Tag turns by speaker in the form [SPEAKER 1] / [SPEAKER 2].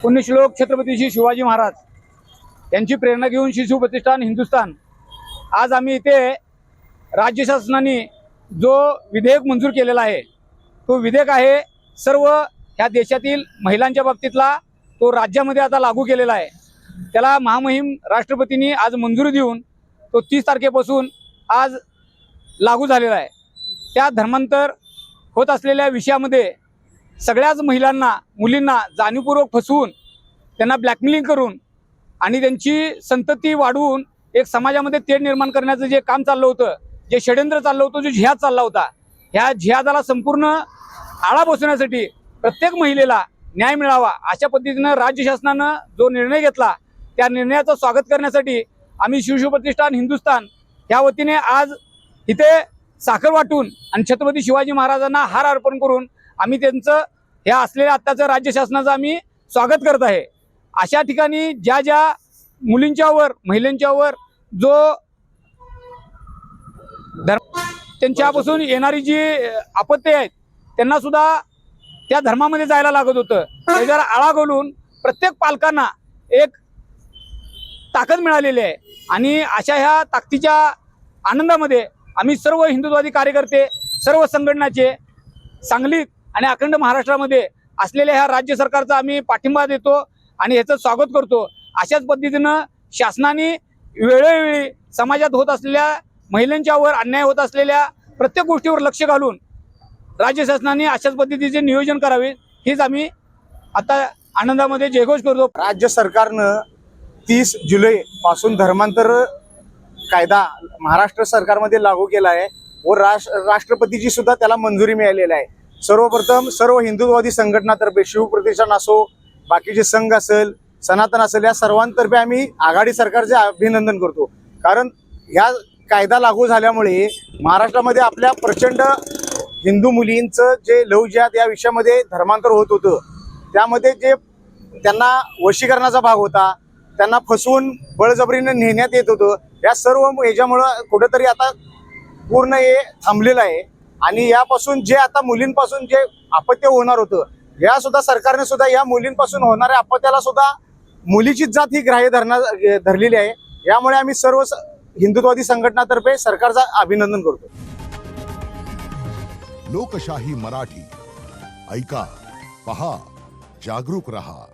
[SPEAKER 1] पुण्यश्लोक छत्रपती श्री शिवाजी महाराज यांची प्रेरणा घेऊन शिशु प्रतिष्ठान हिंदुस्थान आज आम्ही इथे राज्य शासनाने जो विधेयक मंजूर केलेला आहे तो विधेयक आहे सर्व ह्या देशातील महिलांच्या बाबतीतला तो राज्यामध्ये आता लागू केलेला आहे। त्याला महामहिम राष्ट्रपतींनी आज मंजुरी देऊन तो 30 तारखेपासून आज लागू झालेला आहे। त्या धर्मांतर होत असलेल्या विषयामध्ये सगळ्याच महिलांना मुलींना जाणीवपूर्वक फसवून त्यांना ब्लॅकमेलिंग करून आणि त्यांची संतती वाढवून एक समाजामध्ये तेढ निर्माण करण्याचं जे काम चाललं होतं, जे षड्यंत्र चाललं होतं, जो जिहाद चालला होता, ह्या जिहादाला संपूर्ण आळा बसवण्यासाठी प्रत्येक महिलेला न्याय मिळावा अशा पद्धतीनं राज्य शासनानं जो निर्णय घेतला त्या निर्णयाचं स्वागत करण्यासाठी आम्ही शिशु प्रतिष्ठान हिंदुस्थान ह्या वतीने आज इथे साखर वाटून आणि छत्रपती शिवाजी महाराजांना हार अर्पण करून आम्ही त्यांचं ह्या असलेल्या आत्ताचं राज्य शासनाचं आम्ही स्वागत करत आहे। अशा ठिकाणी ज्या ज्या मुलींच्यावर महिलांच्यावर जो त्यांच्यापासून येणारी जी आपत्ती आहेत त्यांना सुद्धा त्या धर्मामध्ये जायला लागत होतं। त्याच्यावर आळा घालून प्रत्येक पालकांना एक ताकद मिळालेली आहे आणि अशा ह्या ताकदीच्या आनंदामध्ये आम्ही सर्व हिंदुत्ववादी कार्यकर्ते सर्व संघटनाचे सांगलीत आणि अखंड महाराष्ट्रामध्ये असलेल्या ह्या राज्य सरकारचा आम्ही पाठिंबा देतो आणि ह्याचं स्वागत करतो। अशाच पद्धतीनं शासनाने वेळोवेळी समाजात होत असलेल्या महिलांच्यावर अन्याय होत असलेल्या प्रत्येक गोष्टीवर लक्ष घालून राज्य शासनाने अशाच पद्धतीचे नियोजन करावे हेच आम्ही आता आनंदामध्ये जयघोष करतो।
[SPEAKER 2] राज्य सरकारनं 30 जुलै पासून धर्मांतर कायदा महाराष्ट्र सरकारमध्ये लागू केला आहे व राष्ट्रपतीची सुद्धा त्याला मंजुरी मिळालेली आहे। सर्वप्रथम सर्व हिंदुत्ववादी संघटनातर्फे शिव प्रतिष्ठान असो, बाकीचे संघ असेल, सनातन असेल, या सर्वांतर्फे आम्ही आघाडी सरकारचे अभिनंदन करतो। कारण ह्या कायदा लागू झाल्यामुळे महाराष्ट्रामध्ये आपल्या प्रचंड हिंदू मुलींचं जे लव जिहाद या विषयामध्ये धर्मांतर होत होतं, त्यामध्ये जे त्यांना वशीकरणाचा भाग होता, त्यांना फसवून बळजबरीने नेण्यात येत होतं, या सर्व ह्याच्यामुळं कुठेतरी आता पूर्ण हे थांबलेलं आहे। आणि यापासून जे आता मुलींपासून जे अपत्य होणार होतं, या सुद्धा सरकारने सुद्धा या मुलींपासून होणाऱ्या अपत्याला सुद्धा मुलीचीच जात ही ग्राह्य धरलेली आहे। यामुळे आम्ही सर्व हिंदुत्ववादी संघटनातर्फे सरकारचा अभिनंदन करतो।
[SPEAKER 3] लोकशाही मराठी ऐका, पहा, जागरूक रहा।